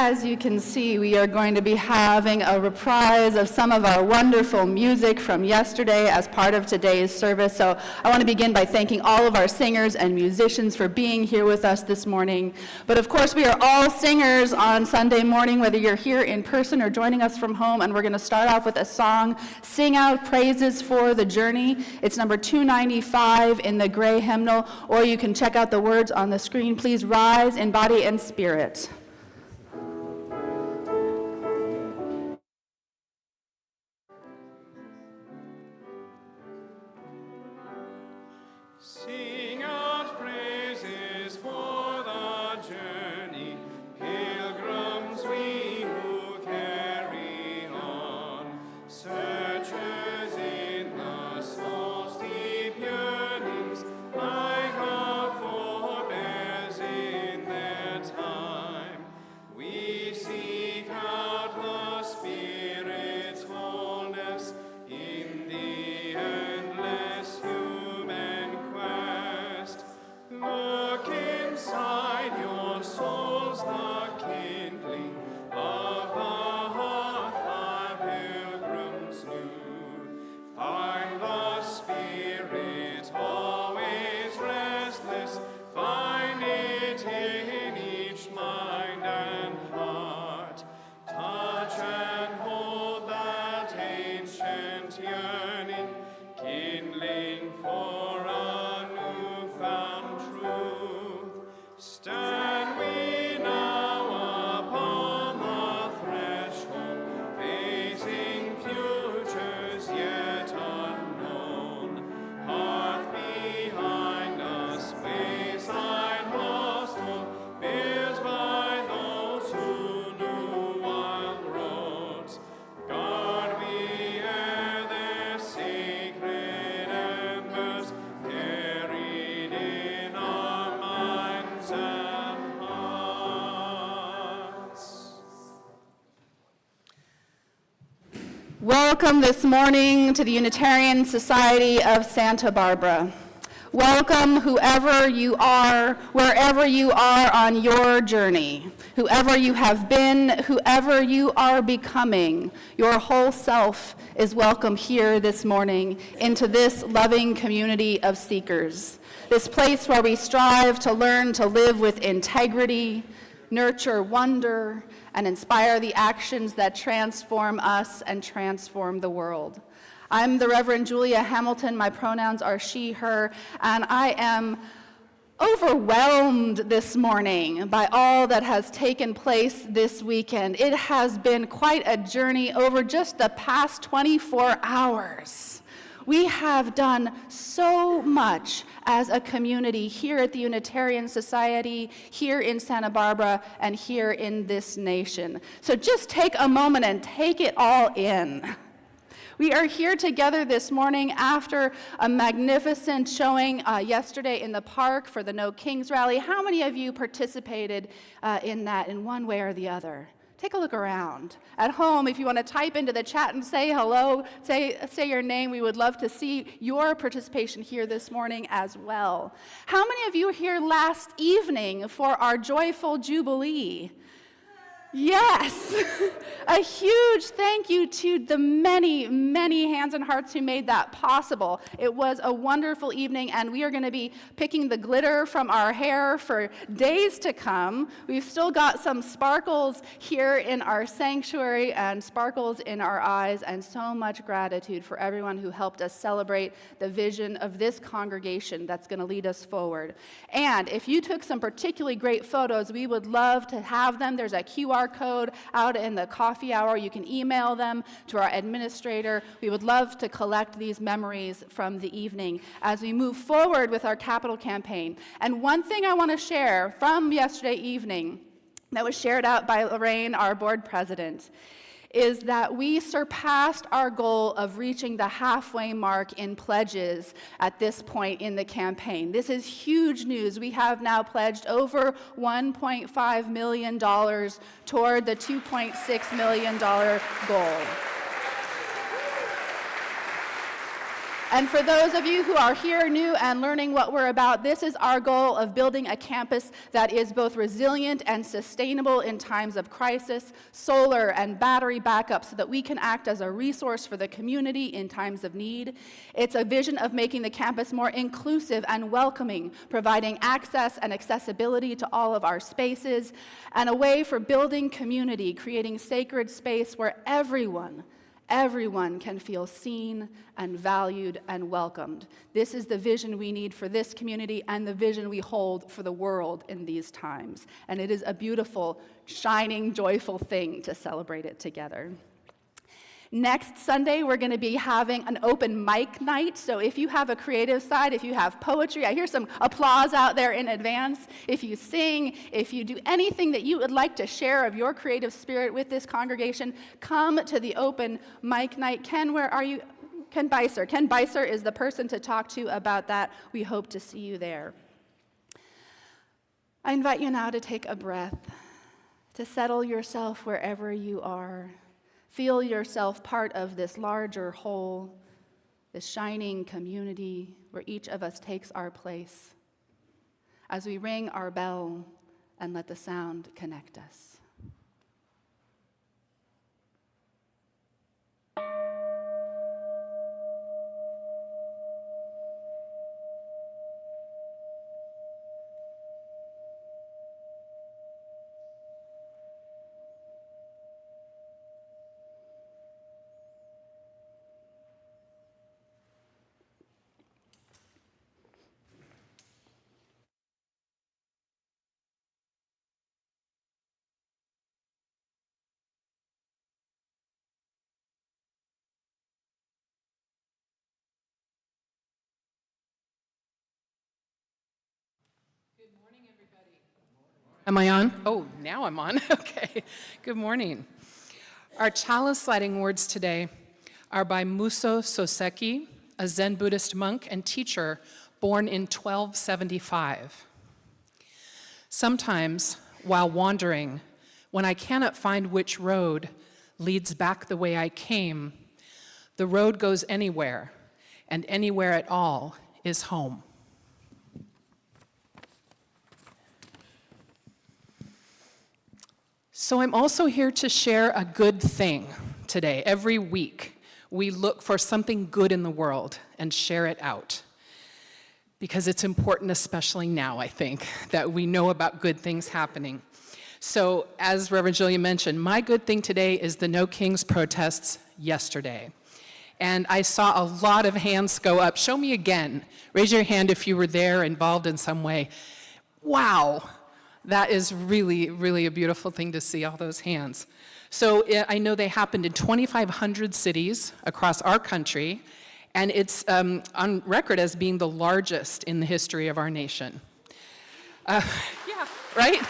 as you can see, we are going to be having a reprise of some of our wonderful music from yesterday as part of today's service. So I want to begin by thanking all of our singers and musicians for being here with us this morning. But of course, we are all singers on Sunday morning, whether you're here in person or joining us from home. And we're going to start off with a song, Sing Out Praises for the Journey. It's number 295 in the gray hymnal, or you can check out the words on the screen. Please rise in body and spirit. Sing out praises for the journey, pilgrims we who carry on, searchers in the soul's deep yearnings, like a forebears in their time. We seek out the Spirit's wholeness in the endless human quest. Look inside your souls, the kindling of the hearth the pilgrims knew. Find the Spirit always restless, find it in each mind and heart. Touch and hold that ancient yearning, kindling for a newfound truth. Stand we now upon the threshold, facing futures yet unknown. Hearth behind us, wayside hostel, built by those who knew wild roads. God, we ere their sacred embers, carried in our minds and hearts. Welcome this morning to the Unitarian Society of Santa Barbara. Welcome, whoever you are, wherever you are on your journey, whoever you have been, whoever you are becoming. Your whole self is welcome here this morning into this loving community of seekers, this place where we strive to learn to live with integrity, nurture wonder, and inspire the actions that transform us and transform the world. I'm the Reverend Julia Hamilton. My pronouns are she, her, and I am overwhelmed this morning by all that has taken place this weekend. It has been quite a journey over just the past 24 hours. We have done so much as a community here at the Unitarian Society, here in Santa Barbara, and here in this nation. So just take a moment and take it all in. We are here together this morning after a magnificent showing yesterday in the park for the No Kings rally. How many of you participated in that in one way or the other? Take a look around. At home, if you want to type into the chat and say hello, say your name, we would love to see your participation here this morning as well. How many of you were here last evening for our joyful Jubilee? Yes, a huge thank you to the many, many hands and hearts who made that possible. It was a wonderful evening, and we are going to be picking the glitter from our hair for days to come. We've still got some sparkles here in our sanctuary and sparkles in our eyes, and so much gratitude for everyone who helped us celebrate the vision of this congregation that's going to lead us forward. And if you took some particularly great photos, we would love to have them. There's a QR code out in the coffee hour. You can email them to our administrator. We would love to collect these memories from the evening as we move forward with our capital campaign. And one thing I want to share from yesterday evening that was shared out by Lorraine, our board president, is that we surpassed our goal of reaching the halfway mark in pledges at this point in the campaign. This is huge news. We have now pledged over $1.5 million toward the $2.6 million goal. And for those of you who are here new and learning what we're about, this is our goal of building a campus that is both resilient and sustainable in times of crisis, solar and battery backup, so that we can act as a resource for the community in times of need. It's a vision of making the campus more inclusive and welcoming, providing access and accessibility to all of our spaces, and a way for building community, creating sacred space where everyone can feel seen and valued and welcomed. This is the vision we need for this community and the vision we hold for the world in these times. And it is a beautiful, shining, joyful thing to celebrate it together. Next Sunday, we're going to be having an open mic night. So if you have a creative side, if you have poetry, I hear some applause out there in advance. If you sing, if you do anything that you would like to share of your creative spirit with this congregation, come to the open mic night. Ken, where are you? Ken Beiser. Ken Beiser is the person to talk to about that. We hope to see you there. I invite you now to take a breath, to settle yourself wherever you are. Feel yourself part of this larger whole, this shining community where each of us takes our place as we ring our bell and let the sound connect us. Am I on? Oh, now I'm on. Okay. Good morning. Our chalice lighting words today are by Muso Soseki, a Zen Buddhist monk and teacher born in 1275. Sometimes, while wandering, when I cannot find which road leads back the way I came, the road goes anywhere, and anywhere at all is home. So I'm also here to share a good thing today. Every week, we look for something good in the world and share it out. Because it's important, especially now, I think, that we know about good things happening. So, as Reverend Julia mentioned, my good thing today is the No Kings protests yesterday. And I saw a lot of hands go up. Show me again. Raise your hand if you were there, involved in some way. Wow. That is really, really a beautiful thing to see, all those hands. So I know they happened in 2,500 cities across our country, and it's on record as being the largest in the history of our nation. Yeah, right?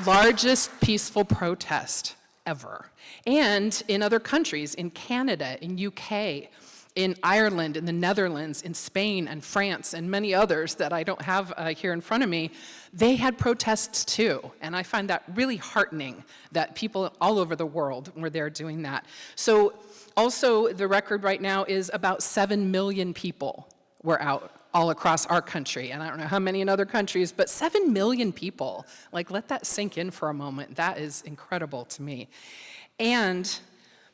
Largest peaceful protest ever. And in other countries, in Canada, in UK, in Ireland, in the Netherlands, in Spain and France, and many others that I don't have here in front of me, they had protests too. And I find that really heartening that people all over the world were there doing that. So also the record right now is about 7 million people were out all across our country. And I don't know how many in other countries, but 7 million people. Like, let that sink in for a moment. That is incredible to me. And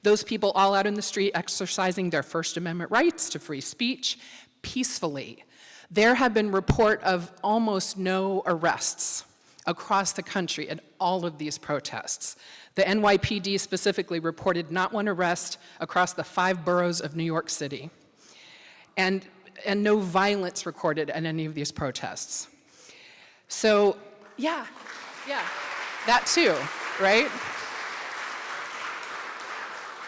those people all out in the street exercising their First Amendment rights to free speech peacefully. There have been report of almost no arrests across the country in all of these protests. The NYPD specifically reported not one arrest across the 5 boroughs of New York City. And no violence recorded in any of these protests. So, yeah, that too, right?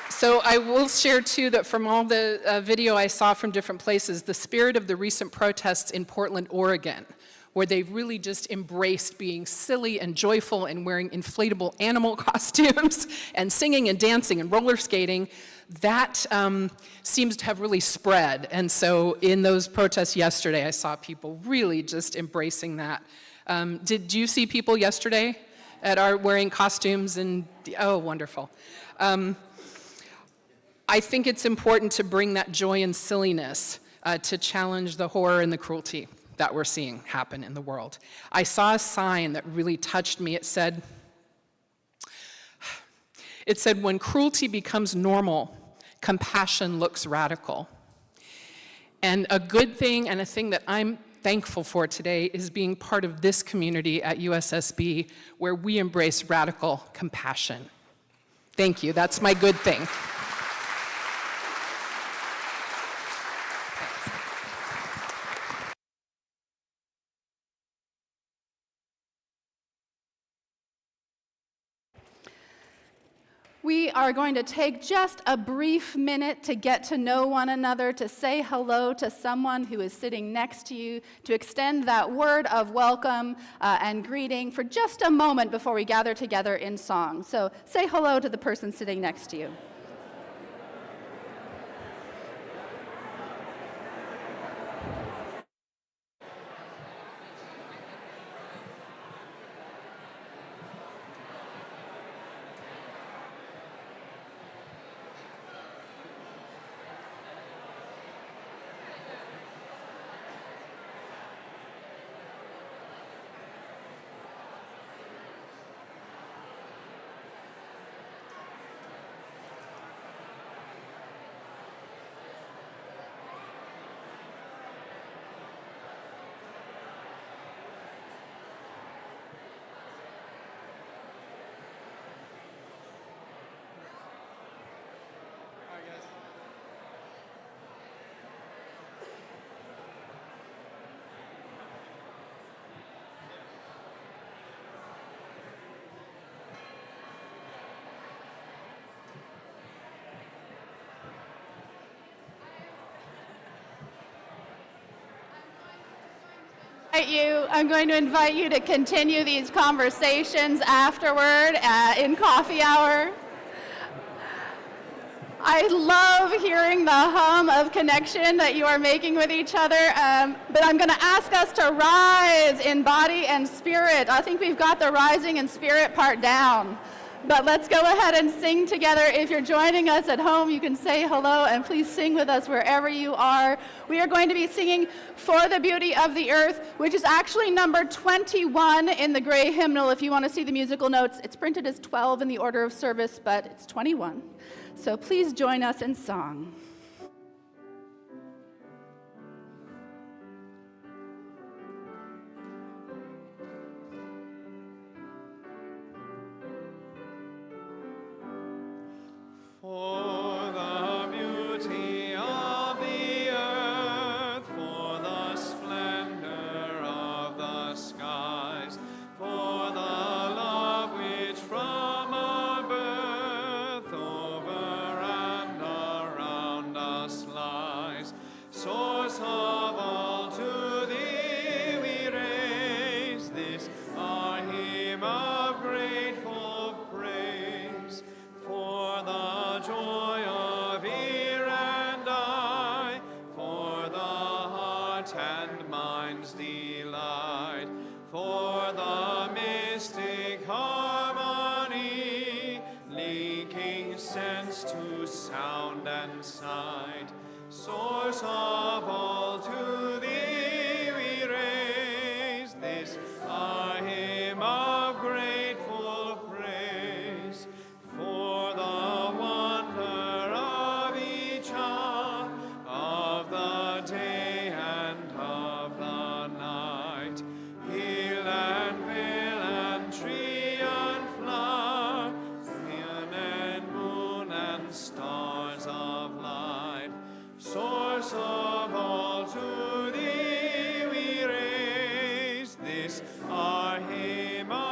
So I will share, too, that from all the video I saw from different places, the spirit of the recent protests in Portland, Oregon, where they really just embraced being silly and joyful and wearing inflatable animal costumes and singing and dancing and roller skating, that seems to have really spread. And so in those protests yesterday, I saw people really just embracing that. Did you see people yesterday at our wearing costumes? And oh, wonderful. I think it's important to bring that joy and silliness to challenge the horror and the cruelty that we're seeing happen in the world. I saw a sign that really touched me. It said, when cruelty becomes normal, compassion looks radical. And a good thing and a thing that I'm thankful for today is being part of this community at USSB where we embrace radical compassion. Thank you. That's my good thing. We are going to take just a brief minute to get to know one another, to say hello to someone who is sitting next to you, to extend that word of welcome and greeting for just a moment before we gather together in song. So say hello to the person sitting next to you. I'm going to invite you to continue these conversations afterward in coffee hour. I love hearing the hum of connection that you are making with each other, but I'm going to ask us to rise in body and spirit. I think we've got the rising in spirit part down. But let's go ahead and sing together. If you're joining us at home, you can say hello, and please sing with us wherever you are. We are going to be singing For the Beauty of the Earth, which is actually number 21 in the gray hymnal. If you want to see the musical notes, it's printed as 12 in the order of service, but it's 21. So please join us in song. For the beauty of the earth, for the splendor of the skies, for the love which from our birth over and around us lies, source of all to thee we raise this our hymn of grateful praise. For the joy of ear and eye, for the heart and mind's delight, for the mystic harmony, linking sense to sound and sight, source of all to thee we raise this our hymn of grateful praise. For the wonder of each hour of the day and of the night, hill and vale and tree and flower, sun and moon and stars of light, source of all to thee we raise this our hymn of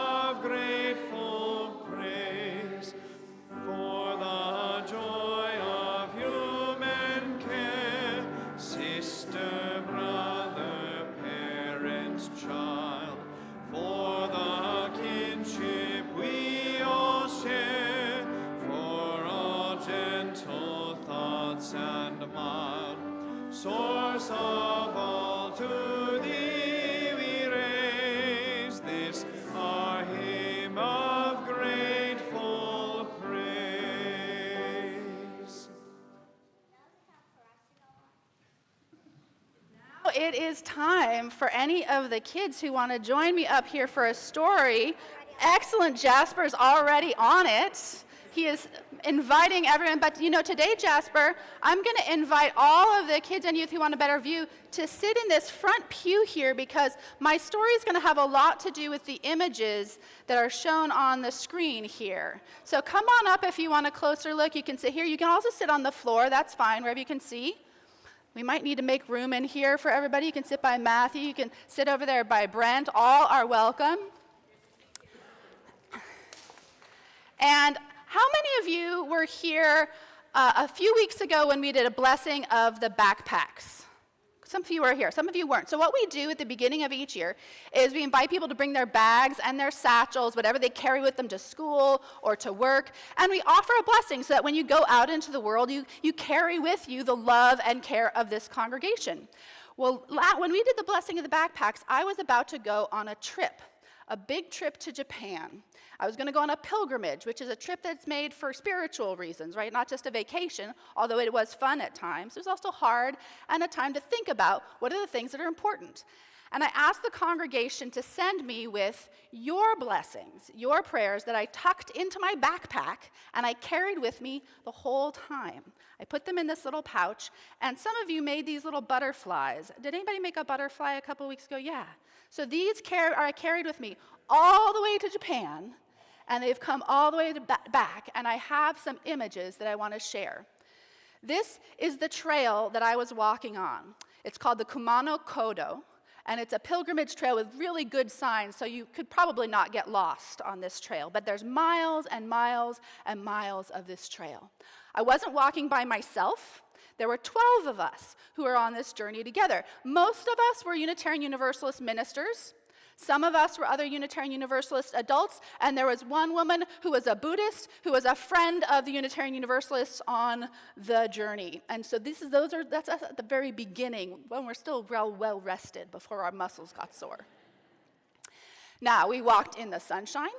it is time for any of the kids who want to join me up here for a story. Excellent, Jasper's already on it. He is inviting everyone, but today, Jasper, I'm going to invite all of the kids and youth who want a better view to sit in this front pew here because my story is going to have a lot to do with the images that are shown on the screen here. So come on up if you want a closer look. You can sit here. You can also sit on the floor. That's fine, wherever you can see. We might need to make room in here for everybody. You can sit by Matthew. You can sit over there by Brent. All are welcome. And how many of you were here a few weeks ago when we did a blessing of the backpacks? Some of you were here, some of you weren't. So what we do at the beginning of each year is we invite people to bring their bags and their satchels, whatever they carry with them to school or to work, and we offer a blessing so that when you go out into the world, you carry with you the love and care of this congregation. Well, when we did the blessing of the backpacks, I was about to go on a trip, a big trip to Japan. I was going to go on a pilgrimage, which is a trip that's made for spiritual reasons, right? Not just a vacation, although it was fun at times. It was also hard and a time to think about what are the things that are important. And I asked the congregation to send me with your blessings, your prayers that I tucked into my backpack and I carried with me the whole time. I put them in this little pouch, and some of you made these little butterflies. Did anybody make a butterfly a couple weeks ago? Yeah. So these I carried with me all the way to Japan, and they've come all the way back, and I have some images that I want to share. This is the trail that I was walking on. It's called the Kumano Kodō, and it's a pilgrimage trail with really good signs, so you could probably not get lost on this trail, but there's miles and miles and miles of this trail. I wasn't walking by myself. There were 12 of us who were on this journey together. Most of us were Unitarian Universalist ministers. Some of us were other Unitarian Universalist adults, and there was one woman who was a Buddhist, who was a friend of the Unitarian Universalists on the journey. And so that's at the very beginning, when we're still well rested before our muscles got sore. Now, we walked in the sunshine,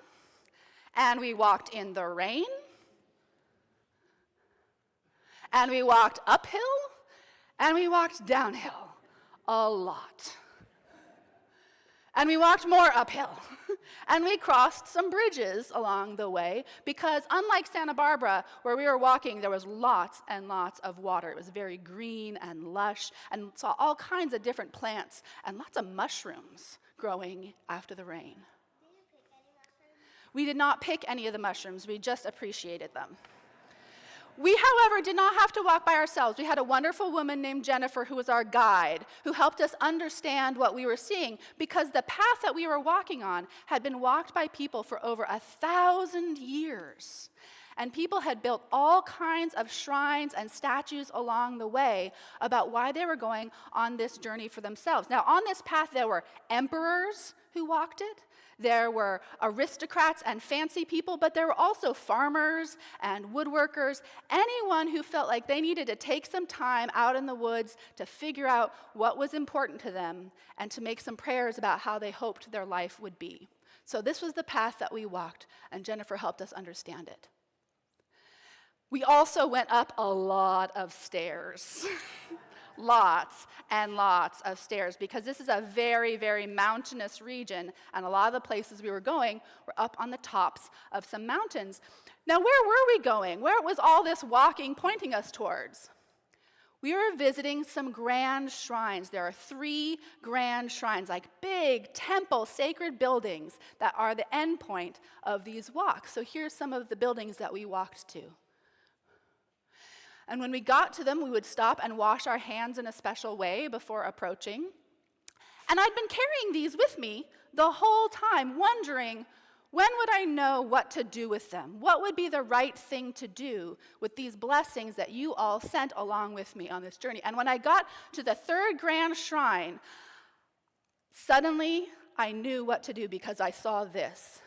and we walked in the rain, and we walked uphill, and we walked downhill a lot. And we walked more uphill. And we crossed some bridges along the way because unlike Santa Barbara, where we were walking, there was lots and lots of water. It was very green and lush and saw all kinds of different plants and lots of mushrooms growing after the rain. We did not pick any of the mushrooms. We just appreciated them. We, however, did not have to walk by ourselves. We had a wonderful woman named Jennifer who was our guide, who helped us understand what we were seeing because the path that we were walking on had been walked by people for over 1,000 years. And people had built all kinds of shrines and statues along the way about why they were going on this journey for themselves. Now, on this path, there were emperors who walked it. There were aristocrats and fancy people, but there were also farmers and woodworkers, anyone who felt like they needed to take some time out in the woods to figure out what was important to them and to make some prayers about how they hoped their life would be. So this was the path that we walked, and Jennifer helped us understand it. We also went up a lot of stairs. Lots and lots of stairs because this is a very, very mountainous region, and a lot of the places we were going were up on the tops of some mountains. Now, where were we going? Where was all this walking pointing us towards? We were visiting some grand shrines. There are 3 grand shrines, like big temple, sacred buildings that are the end point of these walks. So here's some of the buildings that we walked to. And when we got to them, we would stop and wash our hands in a special way before approaching. And I'd been carrying these with me the whole time, wondering, when would I know what to do with them? What would be the right thing to do with these blessings that you all sent along with me on this journey? And when I got to the 3rd grand shrine, suddenly I knew what to do because I saw this.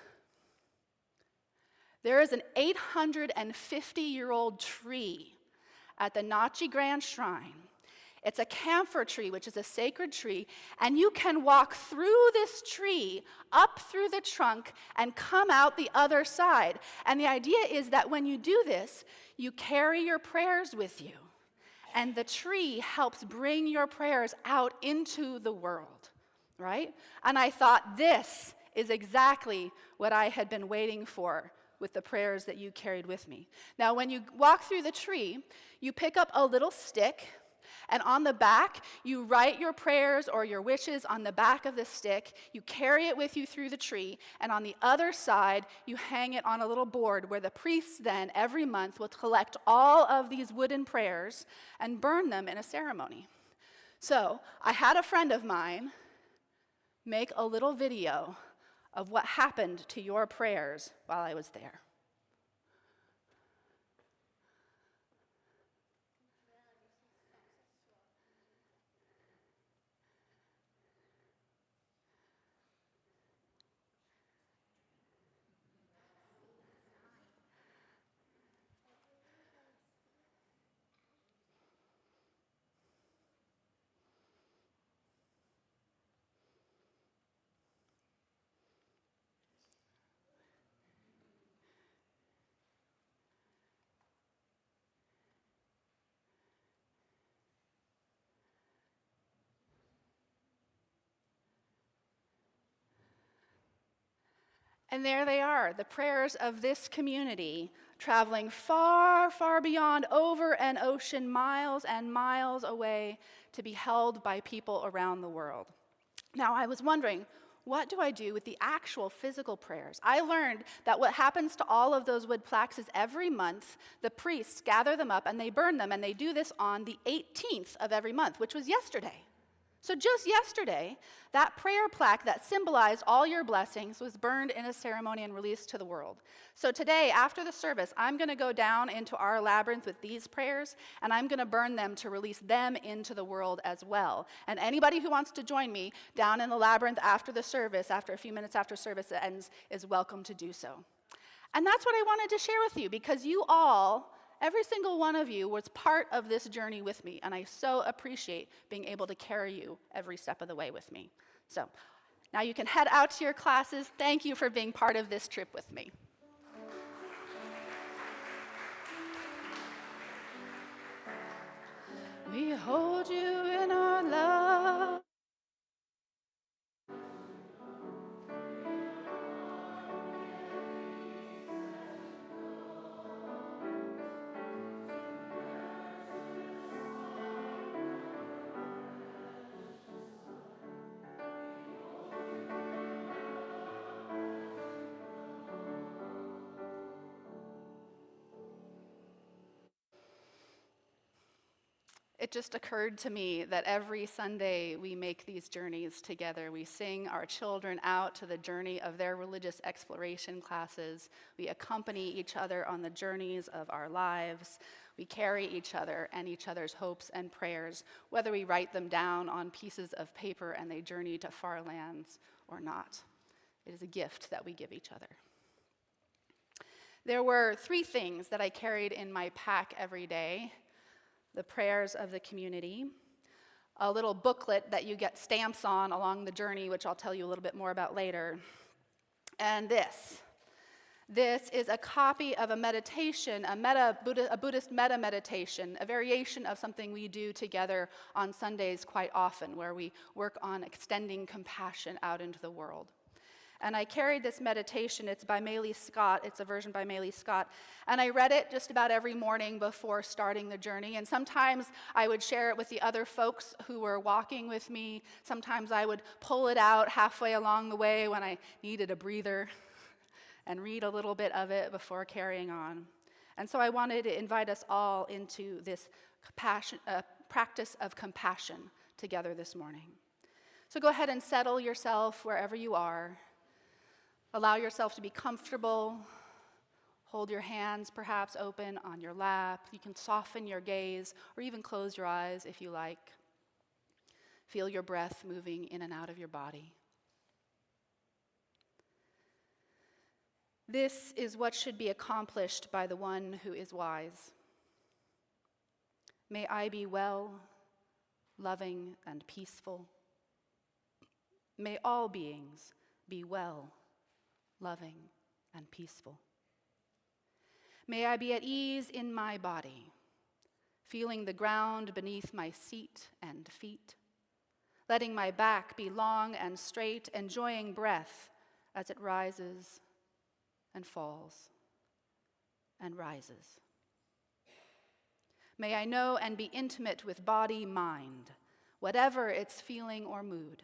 There is an 850-year-old tree at the Nachi Grand Shrine. It's a camphor tree, which is a sacred tree, and you can walk through this tree, up through the trunk, and come out the other side. And the idea is that when you do this, you carry your prayers with you. And the tree helps bring your prayers out into the world, right? And I thought, this is exactly what I had been waiting for with the prayers that you carried with me. Now, when you walk through the tree, you pick up a little stick, and on the back, you write your prayers or your wishes on the back of the stick. You carry it with you through the tree, and on the other side, you hang it on a little board where the priests then, every month, will collect all of these wooden prayers and burn them in a ceremony. So, I had a friend of mine make a little video of what happened to your prayers while I was there. And there they are, the prayers of this community, traveling far, far beyond, over an ocean, miles and miles away, to be held by people around the world. Now, I was wondering, what do I do with the actual physical prayers? I learned that what happens to all of those wood plaques is every month, the priests gather them up and they burn them, and they do this on the 18th of every month, which was yesterday. So just yesterday, that prayer plaque that symbolized all your blessings was burned in a ceremony and released to the world. So today, after the service, I'm going to go down into our labyrinth with these prayers, and I'm going to burn them to release them into the world as well. And anybody who wants to join me down in the labyrinth after the service, after a few minutes after service ends, is welcome to do so. And that's what I wanted to share with you, because you all, every single one of you, was part of this journey with me, and I so appreciate being able to carry you every step of the way with me. So now you can head out to your classes. Thank you for being part of this trip with me. We hold you in our love. It just occurred to me that every Sunday we make these journeys together. We sing our children out to the journey of their religious exploration classes. We accompany each other on the journeys of our lives. We carry each other and each other's hopes and prayers, whether we write them down on pieces of paper and they journey to far lands or not. It is a gift that we give each other. There were 3 things that I carried in my pack every day: the prayers of the community, a little booklet that you get stamps on along the journey, which I'll tell you a little bit more about later, and this. This is a copy of a meditation, a Buddhist metta meditation, a variation of something we do together on Sundays quite often, where we work on extending compassion out into the world. And I carried this meditation. It's by Maylie Scott. It's a version by Maylie Scott. And I read it just about every morning before starting the journey. And sometimes I would share it with the other folks who were walking with me. Sometimes I would pull it out halfway along the way when I needed a breather and read a little bit of it before carrying on. And so I wanted to invite us all into this practice of compassion together this morning. So go ahead and settle yourself wherever you are. Allow yourself to be comfortable. Hold your hands perhaps open on your lap. You can soften your gaze or even close your eyes if you like. Feel your breath moving in and out of your body. This is what should be accomplished by the one who is wise. May I be well, loving, and peaceful. May all beings be well, loving, and peaceful. May I be at ease in my body, feeling the ground beneath my seat and feet, letting my back be long and straight, enjoying breath as it rises and falls and rises. May I know and be intimate with body, mind, whatever its feeling or mood,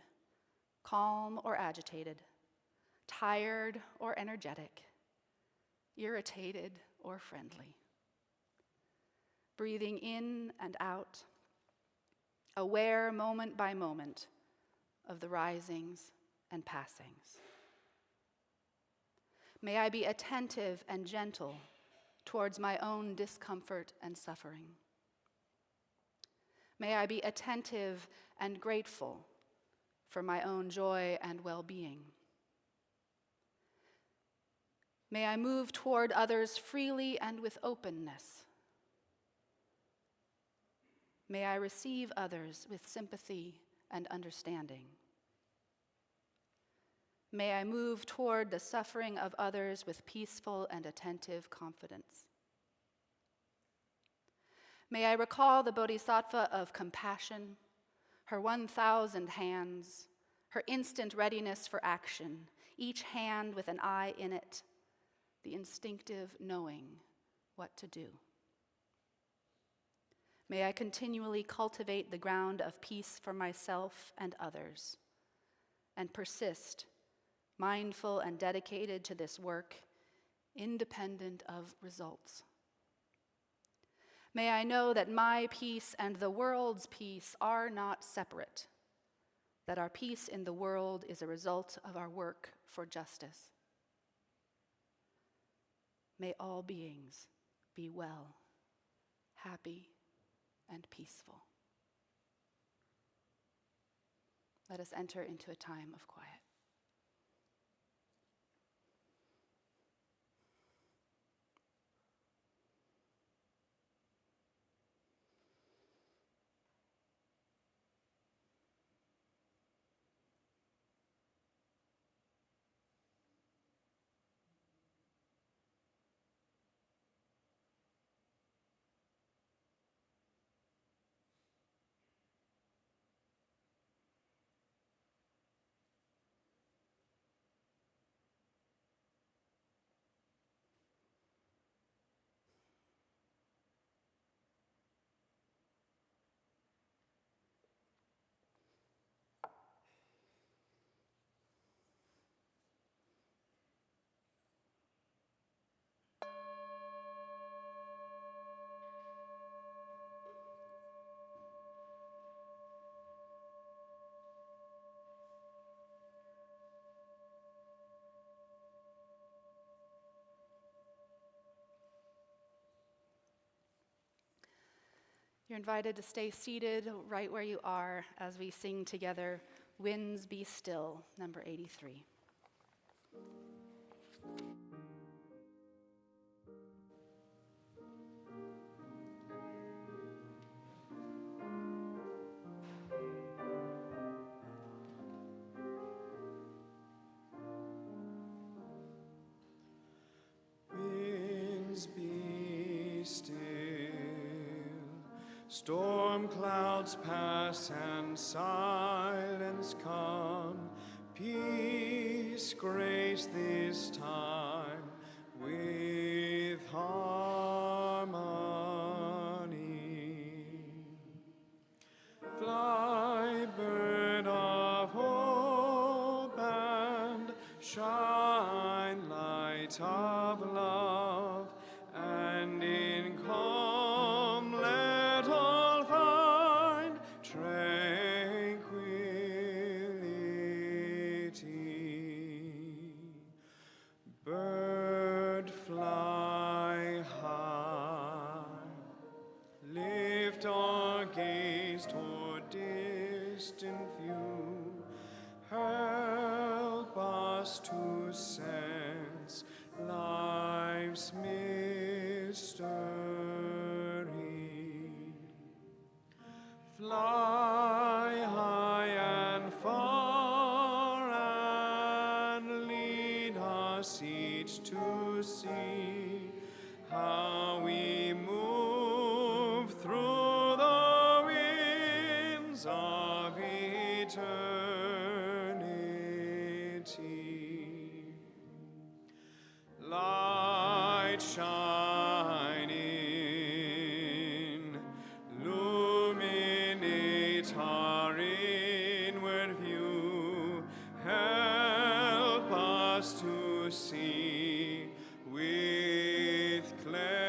calm or agitated, tired or energetic, irritated or friendly. Breathing in and out, aware moment by moment of the risings and passings. May I be attentive and gentle towards my own discomfort and suffering. May I be attentive and grateful for my own joy and well-being. May I move toward others freely and with openness. May I receive others with sympathy and understanding. May I move toward the suffering of others with peaceful and attentive confidence. May I recall the Bodhisattva of compassion, her 1,000 hands, her instant readiness for action, each hand with an eye in it, the instinctive knowing what to do. May I continually cultivate the ground of peace for myself and others, and persist, mindful and dedicated to this work, independent of results. May I know that my peace and the world's peace are not separate, that our peace in the world is a result of our work for justice. May all beings be well, happy, and peaceful. Let us enter into a time of quiet. You're invited to stay seated right where you are as we sing together, Winds Be Still, number 83. Winds be still, storm clouds pass and silence come. Peace, grace this time with harmony. Fly, bird of hope, and shine, light of love, and in calm let all find tranquility. Bird, fly high, lift our gaze toward distant view. Help us to sense life's mystery. Fly high and far and lead us each to see how we move through to see with clarity.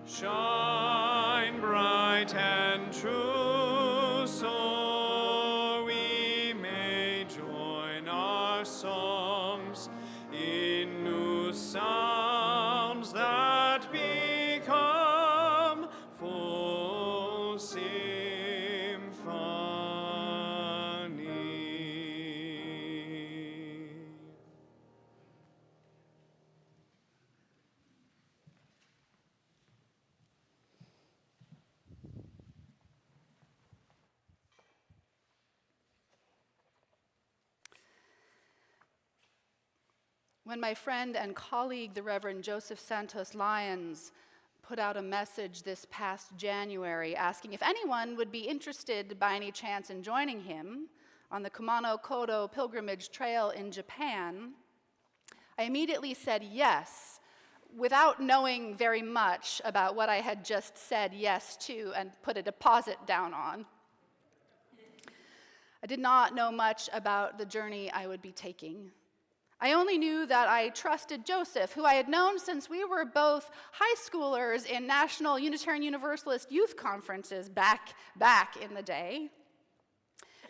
Shine bright and true, so we may join our songs in new sounds that become full symphony. When my friend and colleague, the Reverend Joseph Santos Lyons, put out a message this past January asking if anyone would be interested by any chance in joining him on the Kumano Kodō pilgrimage trail in Japan, I immediately said yes, without knowing very much about what I had just said yes to and put a deposit down on. I did not know much about the journey I would be taking. I only knew that I trusted Joseph, who I had known since we were both high schoolers in National Unitarian Universalist youth conferences back in the day.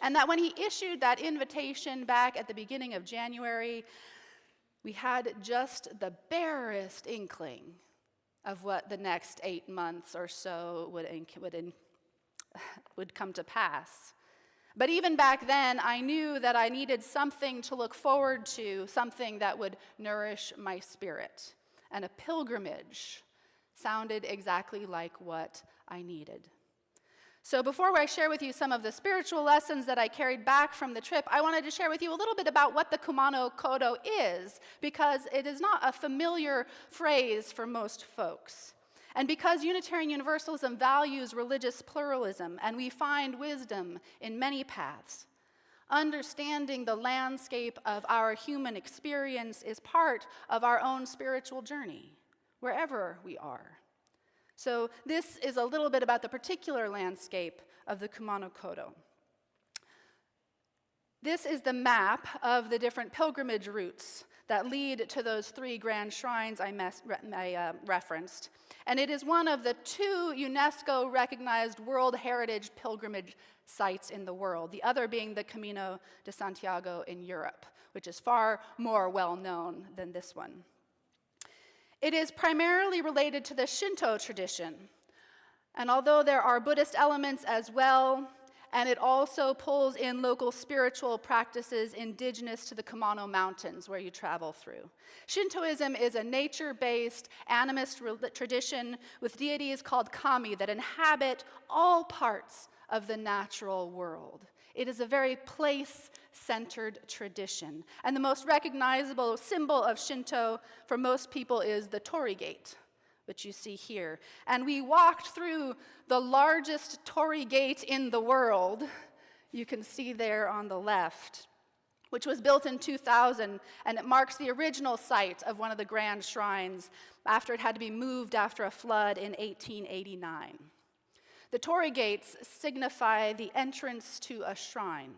And that when he issued that invitation back at the beginning of January, we had just the barest inkling of what the next 8 months or so would come to pass. But even back then, I knew that I needed something to look forward to, something that would nourish my spirit. And a pilgrimage sounded exactly like what I needed. So before I share with you some of the spiritual lessons that I carried back from the trip, I wanted to share with you a little bit about what the Kumano Kodō is, because it is not a familiar phrase for most folks. And because Unitarian Universalism values religious pluralism, and we find wisdom in many paths, understanding the landscape of our human experience is part of our own spiritual journey, wherever we are. So this is a little bit about the particular landscape of the Kumano Kodō. This is the map of the different pilgrimage routes that lead to those 3 grand shrines I referenced. And it is one of the 2 UNESCO-recognized World Heritage pilgrimage sites in the world, the other being the Camino de Santiago in Europe, which is far more well-known than this one. It is primarily related to the Shinto tradition, and although there are Buddhist elements as well, and it also pulls in local spiritual practices indigenous to the Kumano Mountains where you travel through. Shintoism is a nature-based animist tradition with deities called kami that inhabit all parts of the natural world. It is a very place-centered tradition. And the most recognizable symbol of Shinto for most people is the Torii Gate, which you see here. And we walked through the largest Torii Gate in the world, you can see there on the left, which was built in 2000, and it marks the original site of one of the grand shrines after it had to be moved after a flood in 1889. The Torii Gates signify the entrance to a shrine,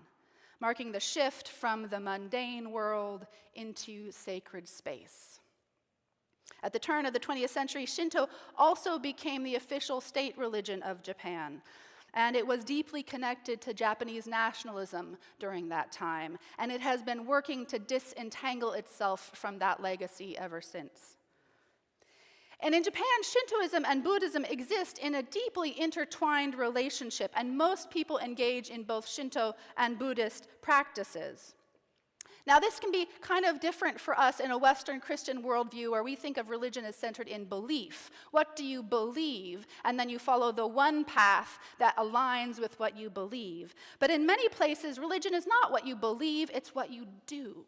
marking the shift from the mundane world into sacred space. At the turn of the 20th century, Shinto also became the official state religion of Japan, and it was deeply connected to Japanese nationalism during that time, and it has been working to disentangle itself from that legacy ever since. And in Japan, Shintoism and Buddhism exist in a deeply intertwined relationship, and most people engage in both Shinto and Buddhist practices. Now, this can be kind of different for us in a Western Christian worldview where we think of religion as centered in belief. What do you believe? And then you follow the one path that aligns with what you believe. But in many places, religion is not what you believe, it's what you do.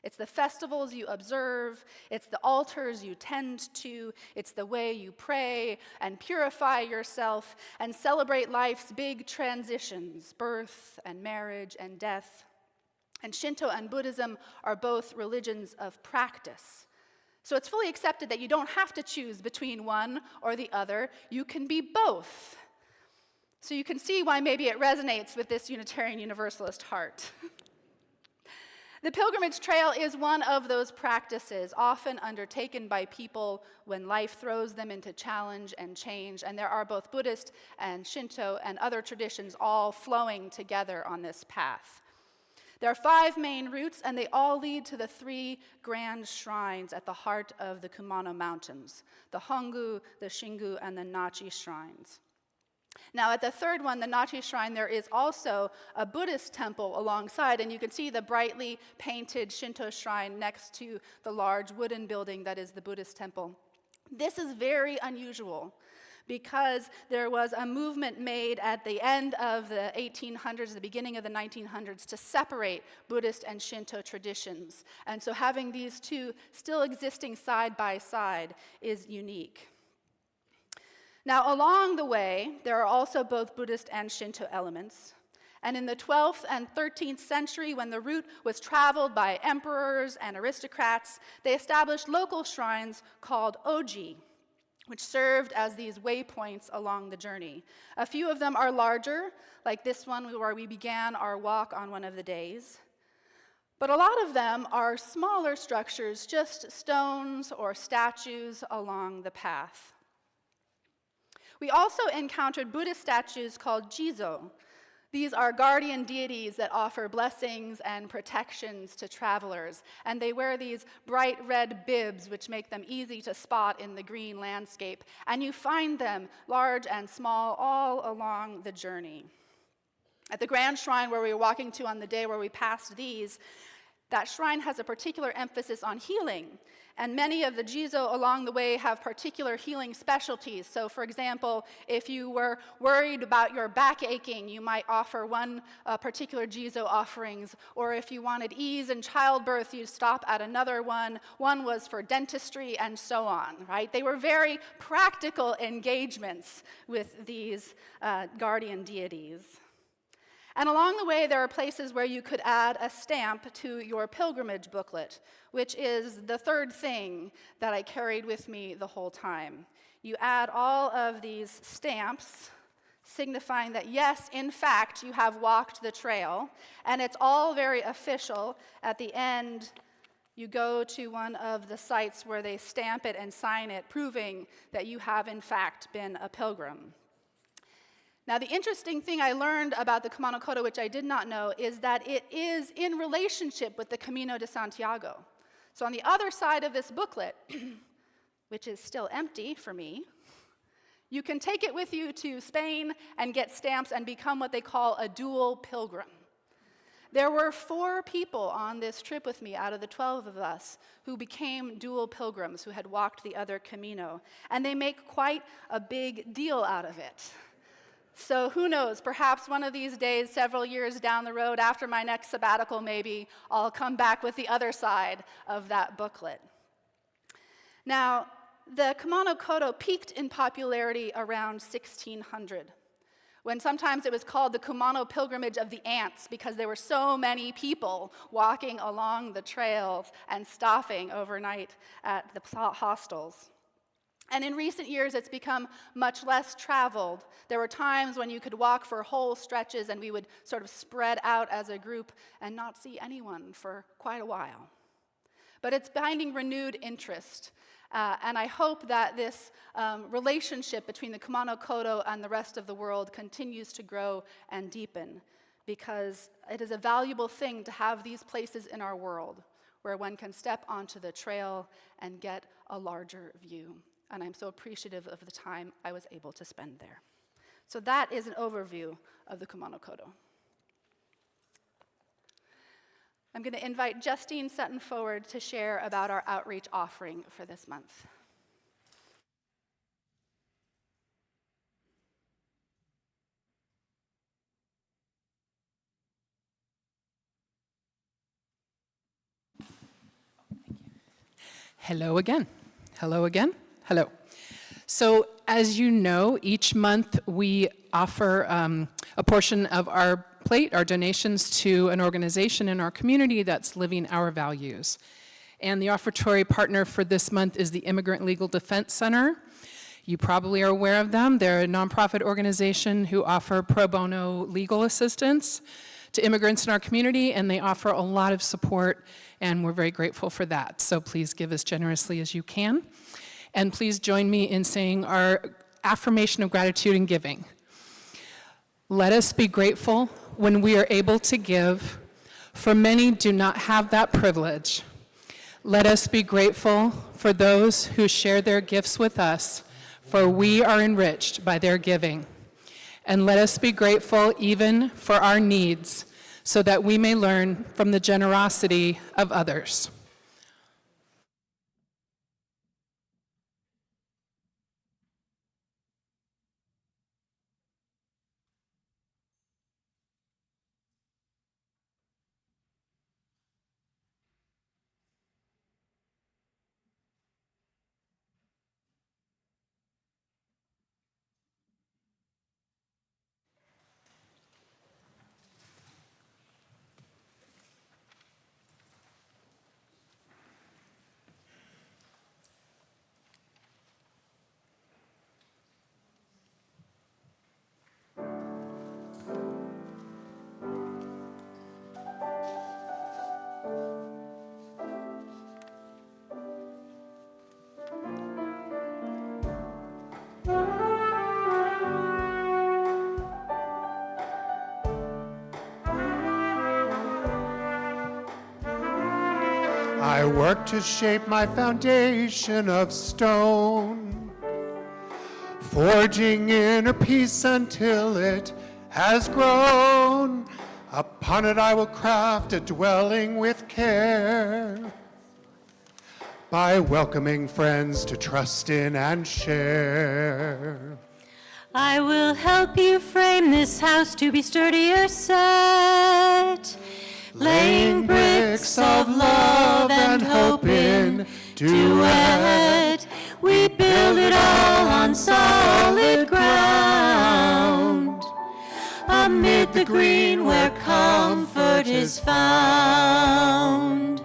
It's the festivals you observe, it's the altars you tend to, it's the way you pray and purify yourself and celebrate life's big transitions, birth and marriage and death. And Shinto and Buddhism are both religions of practice. So it's fully accepted that you don't have to choose between one or the other. You can be both. So you can see why maybe it resonates with this Unitarian Universalist heart. The pilgrimage trail is one of those practices often undertaken by people when life throws them into challenge and change, and there are both Buddhist and Shinto and other traditions all flowing together on this path. There are 5 main routes, and they all lead to the 3 grand shrines at the heart of the Kumano Mountains, the Hongu, the Shingu, and the Nachi shrines. Now, at the third one, the Nachi shrine, there is also a Buddhist temple alongside, and you can see the brightly painted Shinto shrine next to the large wooden building that is the Buddhist temple. This is very unusual because there was a movement made at the end of the 1800s, the beginning of the 1900s, to separate Buddhist and Shinto traditions. And so having these two still existing side by side is unique. Now, along the way, there are also both Buddhist and Shinto elements. And in the 12th and 13th century, when the route was traveled by emperors and aristocrats, they established local shrines called oji, which served as these waypoints along the journey. A few of them are larger, like this one where we began our walk on one of the days. But a lot of them are smaller structures, just stones or statues along the path. We also encountered Buddhist statues called jizo. These are guardian deities that offer blessings and protections to travelers, and they wear these bright red bibs which make them easy to spot in the green landscape, and you find them, large and small, all along the journey. At the grand shrine where we were walking to on the day where we passed these, that shrine has a particular emphasis on healing, and many of the jizo along the way have particular healing specialties. So, for example, if you were worried about your back aching, you might offer one particular jizo offerings, or if you wanted ease in childbirth, you'd stop at another one. One was for dentistry, and so on, right? They were very practical engagements with these guardian deities. And along the way, there are places where you could add a stamp to your pilgrimage booklet, which is the third thing that I carried with me the whole time. You add all of these stamps, signifying that, yes, in fact, you have walked the trail, and it's all very official. At the end, you go to one of the sites where they stamp it and sign it, proving that you have, in fact, been a pilgrim. Now, the interesting thing I learned about the Kumano Kodō, which I did not know, is that it is in relationship with the Camino de Santiago. So on the other side of this booklet, which is still empty for me, you can take it with you to Spain and get stamps and become what they call a dual pilgrim. There were 4 people on this trip with me out of the 12 of us who became dual pilgrims, who had walked the other Camino, and they make quite a big deal out of it. So who knows, perhaps one of these days, several years down the road, after my next sabbatical maybe, I'll come back with the other side of that booklet. Now, the Kumano Kodō peaked in popularity around 1600, when sometimes it was called the Kumano Pilgrimage of the Ants because there were so many people walking along the trails and stopping overnight at the hostels. And in recent years, it's become much less traveled. There were times when you could walk for whole stretches and we would sort of spread out as a group and not see anyone for quite a while. But it's finding renewed interest. And I hope that this relationship between the Kumano Kodō and the rest of the world continues to grow and deepen, because it is a valuable thing to have these places in our world where one can step onto the trail and get a larger view. And I'm so appreciative of the time I was able to spend there. So that is an overview of the Kumano Kodō. I'm going to invite Justine Sutton forward to share about our outreach offering for this month. Hello again. Hello again. Hello. So as you know, each month we offer a portion of our plate, our donations, to an organization in our community that's living our values. And the offertory partner for this month is the Immigrant Legal Defense Center. You probably are aware of them. They're a nonprofit organization who offer pro bono legal assistance to immigrants in our community, and they offer a lot of support, and we're very grateful for that. So please give as generously as you can. And please join me in saying our affirmation of gratitude and giving. Let us be grateful when we are able to give, for many do not have that privilege. Let us be grateful for those who share their gifts with us, for we are enriched by their giving. And let us be grateful even for our needs, so that we may learn from the generosity of others. I work to shape my foundation of stone, forging inner peace until it has grown. Upon it I will craft a dwelling with care, by welcoming friends to trust in and share. I will help you frame this house to be sturdier set, laying bricks of love and hope in duet. We build it all on solid ground, amid the green where comfort is found.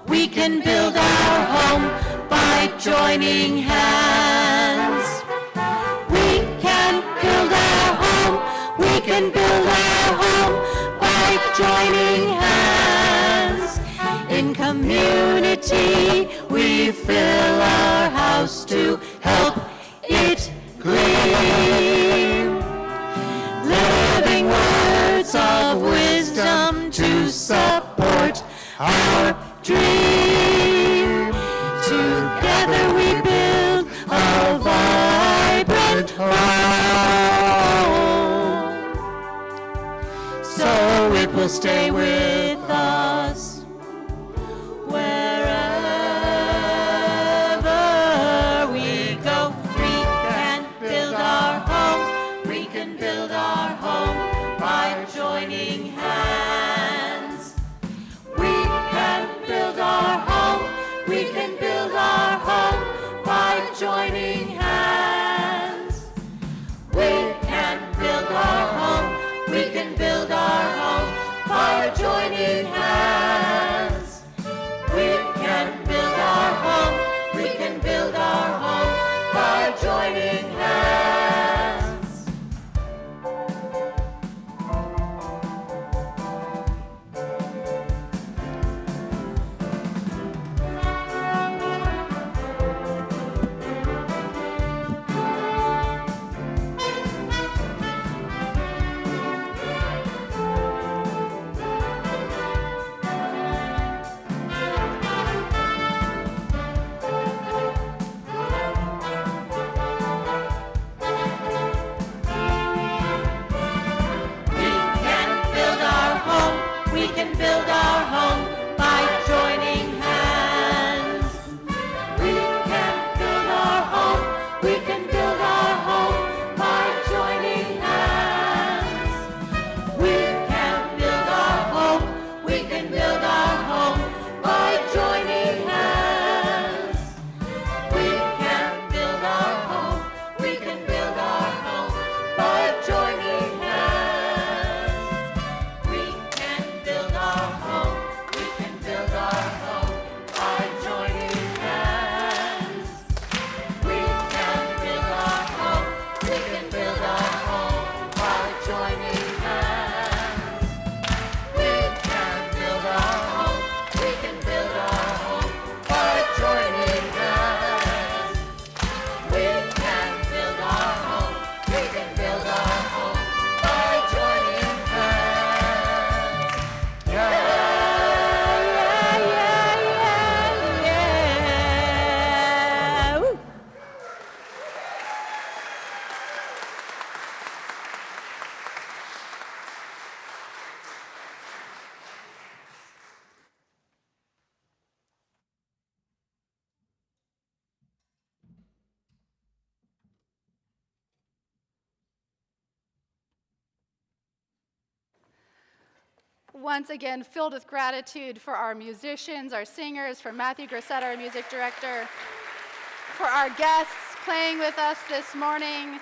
We can build our home by joining hands. We can build our home. We can build our home by joining hands. In community, we fill our house to help it gleam. Living words of wisdom to support our dream. Together we build a vibrant home, so it will stay with us wherever we go. We can build our home. We can build our home by joining hands. We can build our home. We can build our home by joining hands. We can build our home. We can build our home by joining once again filled with gratitude for our musicians, our singers, for Matthew Grissett, our music director, for our guests playing with us this morning,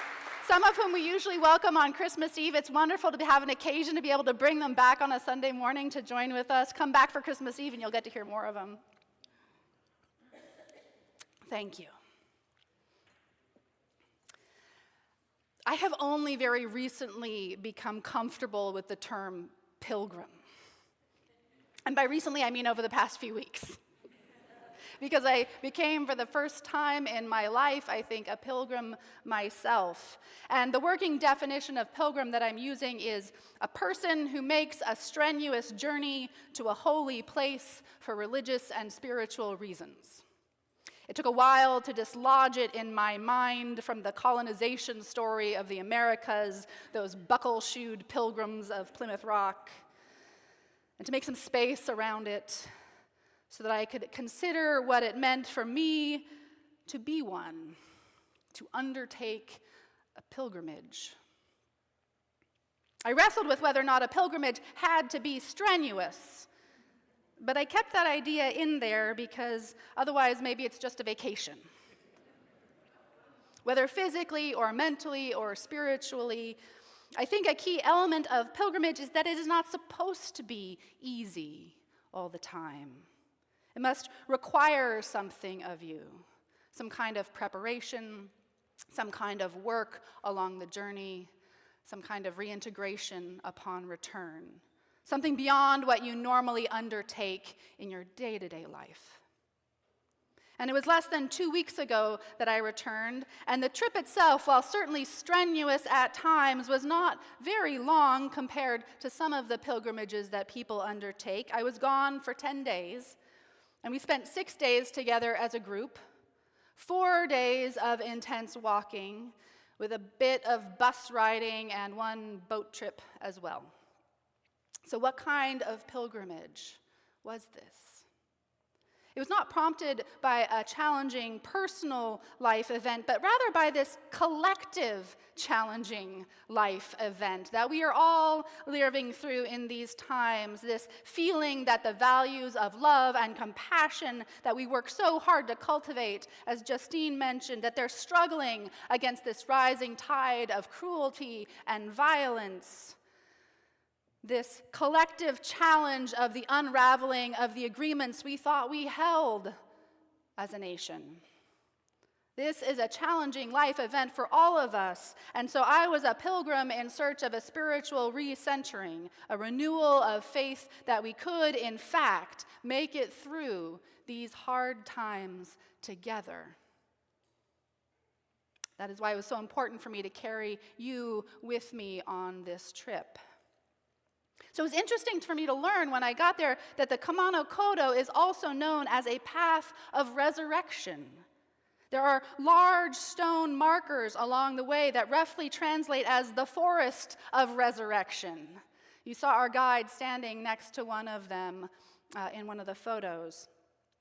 some of whom we usually welcome on Christmas Eve. It's wonderful to have an occasion to be able to bring them back on a Sunday morning to join with us. Come back for Christmas Eve and you'll get to hear more of them. Thank you. I have only very recently become comfortable with the term pilgrim. And by recently, I mean over the past few weeks. Because I became, for the first time in my life, I think, a pilgrim myself. And the working definition of pilgrim that I'm using is a person who makes a strenuous journey to a holy place for religious and spiritual reasons. It took a while to dislodge it in my mind from the colonization story of the Americas, those buckle-shoed pilgrims of Plymouth Rock, and to make some space around it so that I could consider what it meant for me to be one, to undertake a pilgrimage. I wrestled with whether or not a pilgrimage had to be strenuous. But I kept that idea in there because otherwise maybe it's just a vacation. Whether physically or mentally or spiritually, I think a key element of pilgrimage is that it is not supposed to be easy all the time. It must require something of you, some kind of preparation, some kind of work along the journey, some kind of reintegration upon return. Something beyond what you normally undertake in your day-to-day life. And it was less than 2 weeks ago that I returned, and the trip itself, while certainly strenuous at times, was not very long compared to some of the pilgrimages that people undertake. I was gone for 10 days, and we spent 6 days together as a group, 4 days of intense walking, with a bit of bus riding and one boat trip as well. So what kind of pilgrimage was this? It was not prompted by a challenging personal life event, but rather by this collective challenging life event that we are all living through in these times, this feeling that the values of love and compassion that we work so hard to cultivate, as Justine mentioned, that they're struggling against this rising tide of cruelty and violence. This collective challenge of the unraveling of the agreements we thought we held as a nation. This is a challenging life event for all of us, and so I was a pilgrim in search of a spiritual recentering, a renewal of faith that we could, in fact, make it through these hard times together. That is why it was so important for me to carry you with me on this trip. So it was interesting for me to learn when I got there that the Kumano Kodō is also known as a path of resurrection. There are large stone markers along the way that roughly translate as the forest of resurrection. You saw our guide standing next to one of them in one of the photos.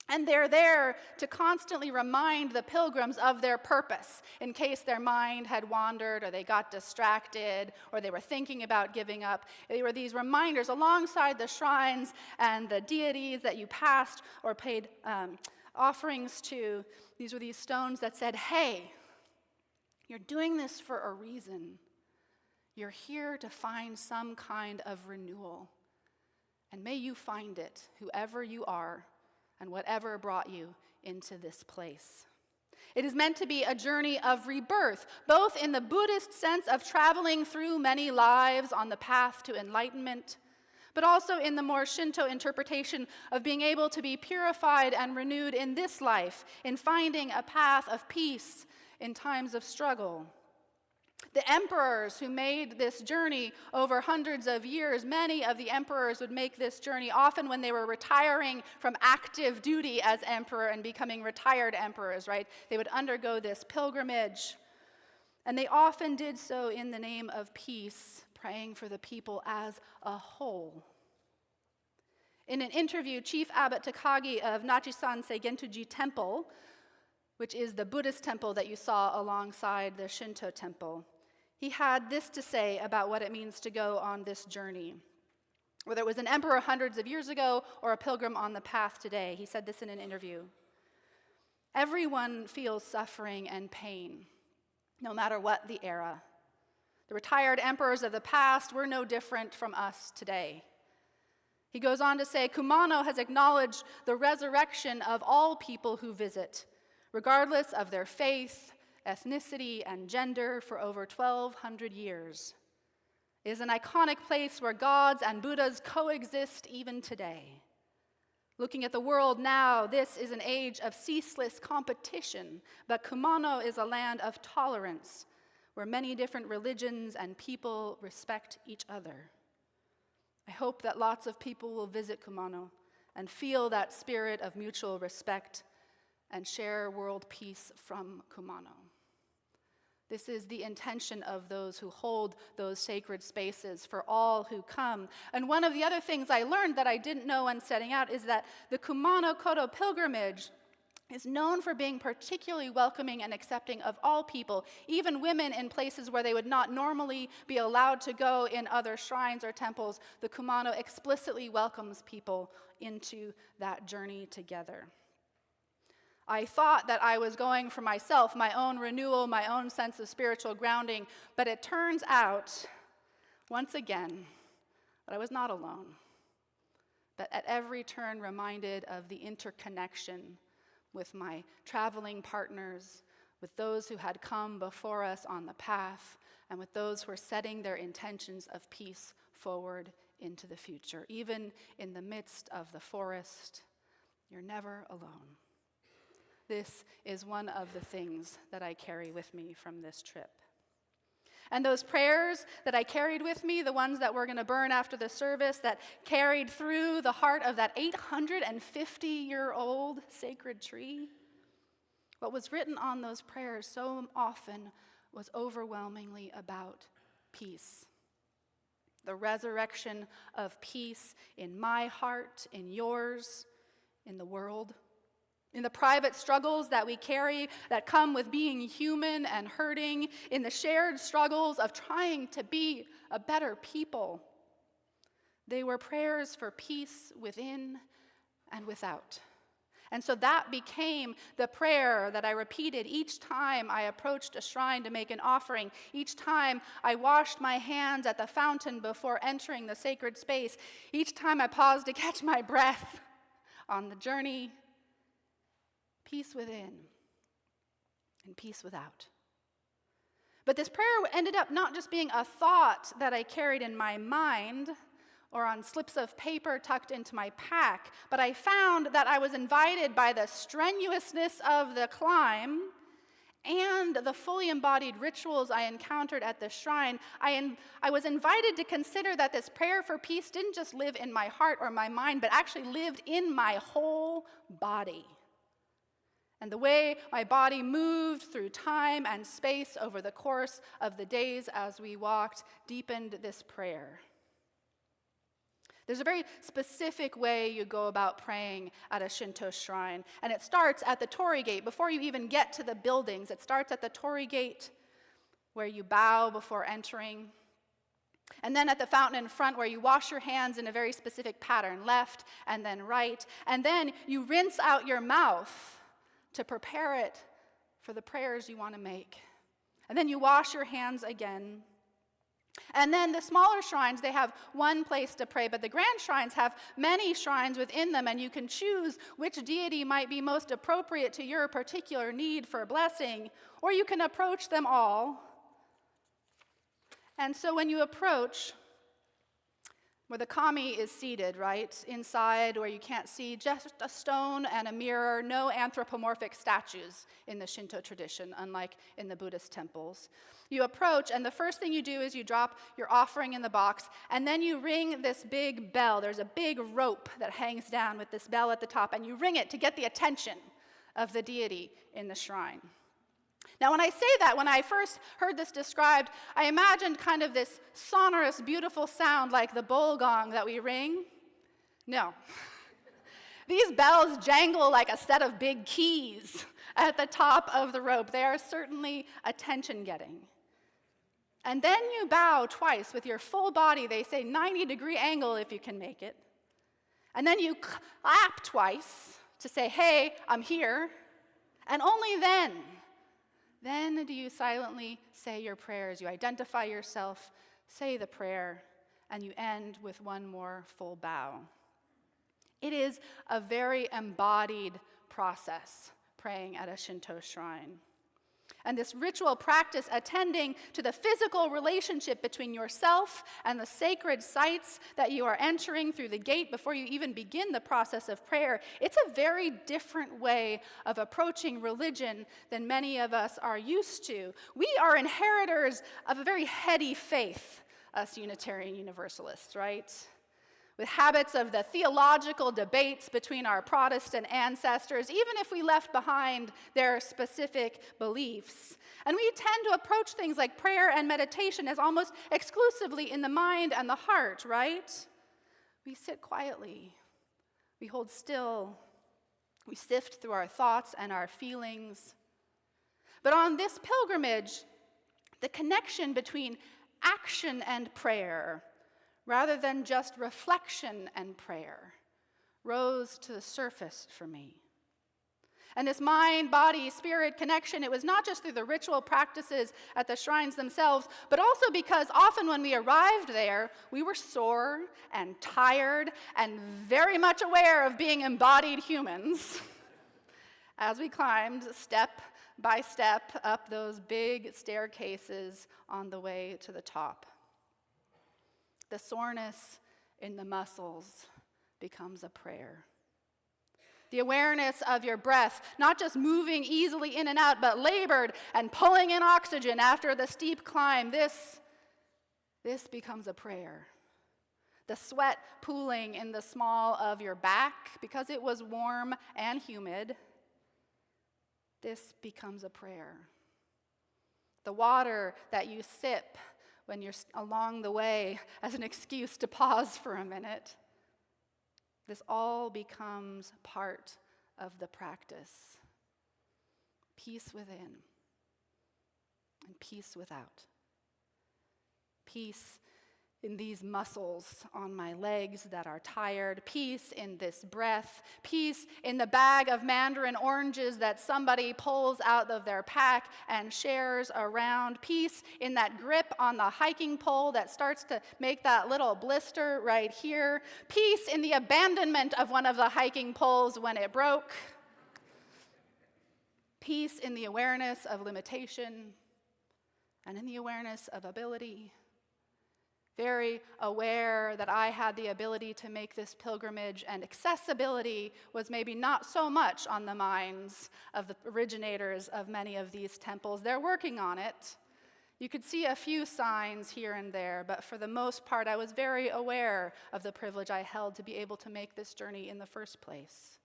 And they're there to constantly remind the pilgrims of their purpose in case their mind had wandered or they got distracted or they were thinking about giving up. They were these reminders alongside the shrines and the deities that you passed or paid offerings to. These were these stones that said, hey, you're doing this for a reason. You're here to find some kind of renewal. And may you find it, whoever you are, and whatever brought you into this place. It is meant to be a journey of rebirth, both in the Buddhist sense of traveling through many lives on the path to enlightenment, but also in the more Shinto interpretation of being able to be purified and renewed in this life, in finding a path of peace in times of struggle. The emperors who made this journey over hundreds of years, many of the emperors would make this journey often when they were retiring from active duty as emperor and becoming retired emperors, right? They would undergo this pilgrimage, and they often did so in the name of peace, praying for the people as a whole. In an interview, Chief Abbot Takagi of Nachisan Seigentuji Temple, which is the Buddhist temple that you saw alongside the Shinto temple, he had this to say about what it means to go on this journey. whether it was an emperor hundreds of years ago or a pilgrim on the path today. He said this in an interview. Everyone feels suffering and pain, no matter what the era. The retired emperors of the past were no different from us today. He goes on to say, Kumano has acknowledged the resurrection of all people who visit, regardless of their faith, ethnicity, and gender, for over 1,200 years. It is an iconic place where gods and Buddhas coexist even today. Looking at the world now, this is an age of ceaseless competition, but Kumano is a land of tolerance, where many different religions and people respect each other. I hope that lots of people will visit Kumano and feel that spirit of mutual respect and share world peace from Kumano. This is the intention of those who hold those sacred spaces for all who come. And one of the other things I learned that I didn't know when setting out is that the Kumano Kodō pilgrimage is known for being particularly welcoming and accepting of all people, even women in places where they would not normally be allowed to go in other shrines or temples. The Kumano explicitly welcomes people into that journey together. I thought that I was going for myself, my own renewal, my own sense of spiritual grounding, but it turns out, once again, that I was not alone, but at every turn reminded of the interconnection with my traveling partners, with those who had come before us on the path, and with those who are setting their intentions of peace forward into the future. Even in the midst of the forest, you're never alone. This is one of the things that I carry with me from this trip. And those prayers that I carried with me, the ones that we're going to burn after the service, that carried through the heart of that 850-year-old sacred tree, what was written on those prayers so often was overwhelmingly about peace. The resurrection of peace in my heart, in yours, in the world. In the private struggles that we carry that come with being human and hurting, in the shared struggles of trying to be a better people. They were prayers for peace within and without. And so that became the prayer that I repeated each time I approached a shrine to make an offering, each time I washed my hands at the fountain before entering the sacred space, each time I paused to catch my breath on the journey. Peace within and peace without. But this prayer ended up not just being a thought that I carried in my mind or on slips of paper tucked into my pack, but I found that I was invited by the strenuousness of the climb and the fully embodied rituals I encountered at the shrine. I was invited to consider that this prayer for peace didn't just live in my heart or my mind, but actually lived in my whole body. And the way my body moved through time and space over the course of the days as we walked deepened this prayer. There's a very specific way you go about praying at a Shinto shrine, and it starts at the torii gate. Before you even get to the buildings, it starts at the torii gate where you bow before entering. And then at the fountain in front where you wash your hands in a very specific pattern, left and then right. And then you rinse out your mouth to prepare it for the prayers you want to make. And then you wash your hands again. And then the smaller shrines, they have one place to pray, but the grand shrines have many shrines within them, and you can choose which deity might be most appropriate to your particular need for a blessing, or you can approach them all. And so when you approach where the kami is seated, right, inside where you can't see, just a stone and a mirror, no anthropomorphic statues in the Shinto tradition, unlike in the Buddhist temples. You approach, and the first thing you do is you drop your offering in the box, and then you ring this big bell. There's a big rope that hangs down with this bell at the top, and you ring it to get the attention of the deity in the shrine. Now, when I say that, when I first heard this described, I imagined kind of this sonorous, beautiful sound like the bowl gong that we ring. No. These bells jangle like a set of big keys at the top of the rope. They are certainly attention-getting. And then you bow twice with your full body. They say 90-degree angle if you can make it. And then you clap twice to say, hey, I'm here. And only then do you silently say your prayers. You identify yourself, say the prayer, and you end with one more full bow. It is a very embodied process, praying at a Shinto shrine. And this ritual practice attending to the physical relationship between yourself and the sacred sites that you are entering through the gate before you even begin the process of prayer, it's a very different way of approaching religion than many of us are used to. We are inheritors of a very heady faith, us Unitarian Universalists, right? With habits of the theological debates between our Protestant ancestors, even if we left behind their specific beliefs. And we tend to approach things like prayer and meditation as almost exclusively in the mind and the heart, right? We sit quietly, we hold still, we sift through our thoughts and our feelings. But on this pilgrimage, the connection between action and prayer, rather than just reflection and prayer, rose to the surface for me. And this mind, body, spirit connection, it was not just through the ritual practices at the shrines themselves, but also because often when we arrived there, we were sore and tired and very much aware of being embodied humans as we climbed step by step up those big staircases on the way to the top. The soreness in the muscles becomes a prayer. The awareness of your breath, not just moving easily in and out, but labored and pulling in oxygen after the steep climb, this becomes a prayer. The sweat pooling in the small of your back because it was warm and humid, this becomes a prayer. The water that you sip when you're along the way as an excuse to pause for a minute. This all becomes part of the practice. Peace within and peace without. Peace in these muscles on my legs that are tired, peace in this breath, peace in the bag of mandarin oranges that somebody pulls out of their pack and shares around, peace in that grip on the hiking pole that starts to make that little blister right here, peace in the abandonment of one of the hiking poles when it broke, peace in the awareness of limitation and in the awareness of ability. Very aware that I had the ability to make this pilgrimage, and accessibility was maybe not so much on the minds of the originators of many of these temples. They're working on it. You could see a few signs here and there, but for the most part, I was very aware of the privilege I held to be able to make this journey in the first place.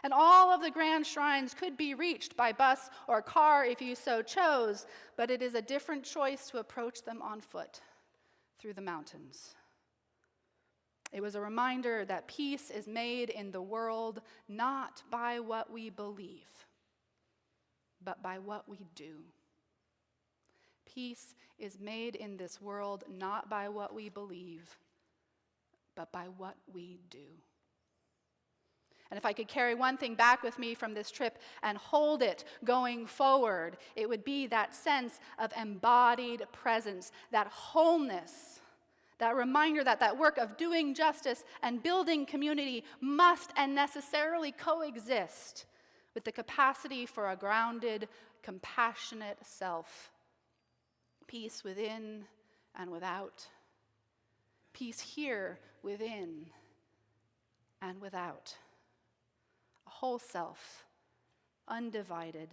And all of the grand shrines could be reached by bus or car if you so chose, but it is a different choice to approach them on foot through the mountains. It was a reminder that peace is made in the world not by what we believe, but by what we do. Peace is made in this world not by what we believe, but by what we do. And if I could carry one thing back with me from this trip and hold it going forward, it would be that sense of embodied presence, that wholeness, that reminder that that work of doing justice and building community must and necessarily coexist with the capacity for a grounded, compassionate self. Peace within and without. Peace here within and without. A whole self, undivided,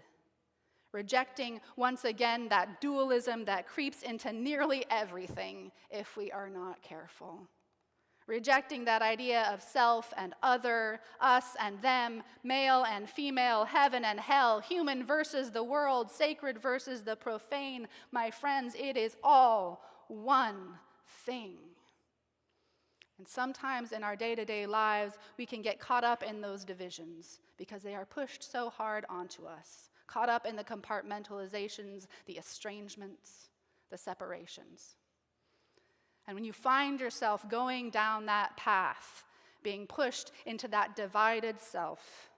rejecting once again that dualism that creeps into nearly everything if we are not careful. Rejecting that idea of self and other, us and them, male and female, heaven and hell, human versus the world, sacred versus the profane. My friends, it is all one thing. And sometimes in our day-to-day lives, we can get caught up in those divisions because they are pushed so hard onto us, caught up in the compartmentalizations, the estrangements, the separations. And when you find yourself going down that path, being pushed into that divided self,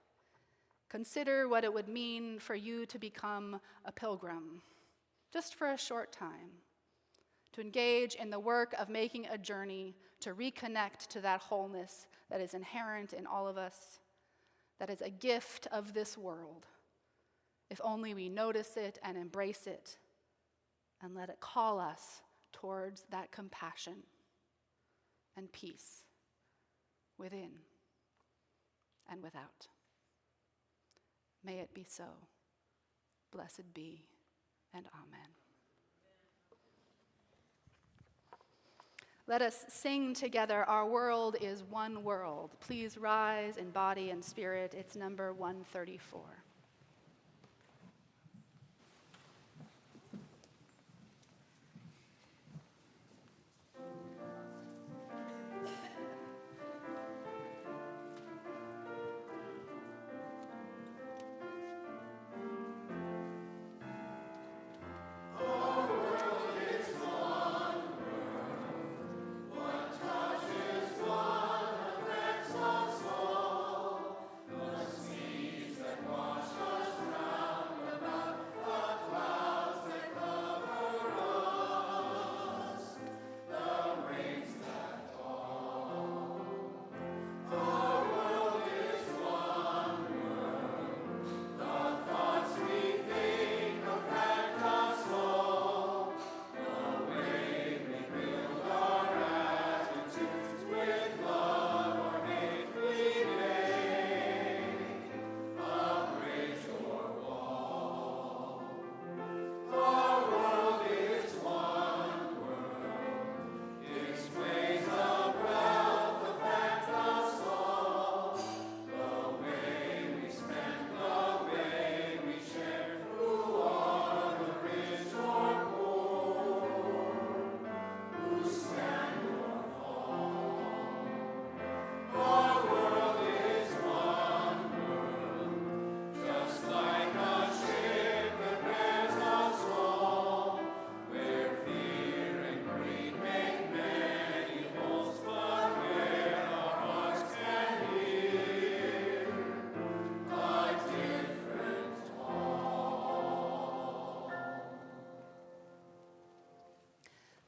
consider what it would mean for you to become a pilgrim, just for a short time, to engage in the work of making a journey to reconnect to that wholeness that is inherent in all of us, that is a gift of this world, if only we notice it and embrace it and let it call us towards that compassion and peace within and without. May it be so. Blessed be, and amen. Let us sing together, Our World is One World. Please rise in body and spirit. It's number 134.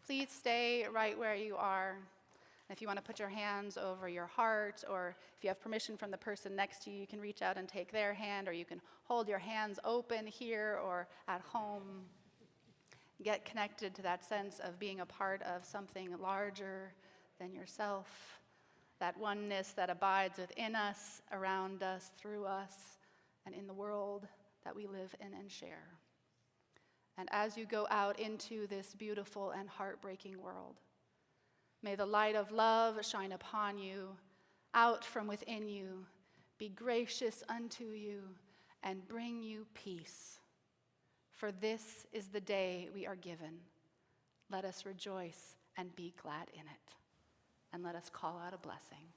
Please stay right where you are. If you want to put your hands over your heart, or if you have permission from the person next to you, you can reach out and take their hand, or you can hold your hands open here or at home. Get connected to that sense of being a part of something larger than yourself, that oneness that abides within us, around us, through us, and in the world that we live in and share. And as you go out into this beautiful and heartbreaking world, may the light of love shine upon you, out from within you, be gracious unto you, and bring you peace. For this is the day we are given. Let us rejoice and be glad in it. And let us call out a blessing.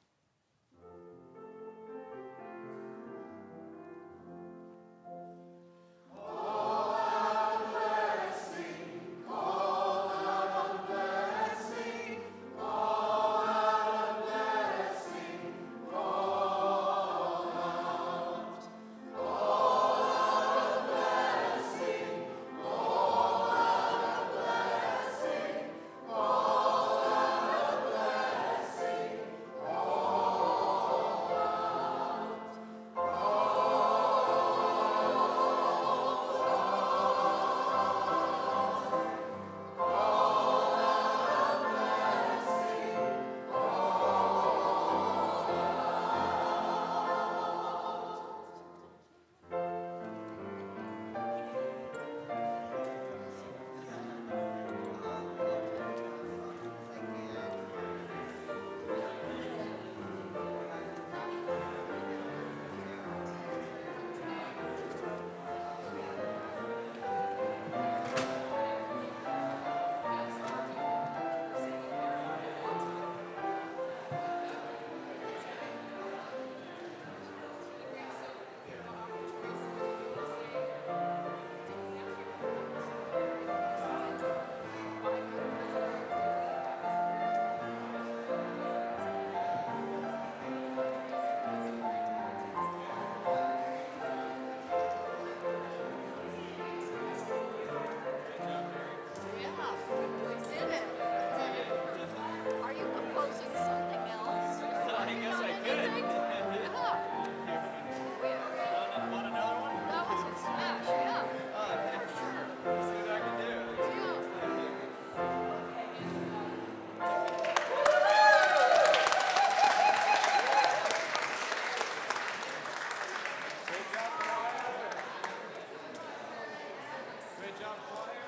job, choir.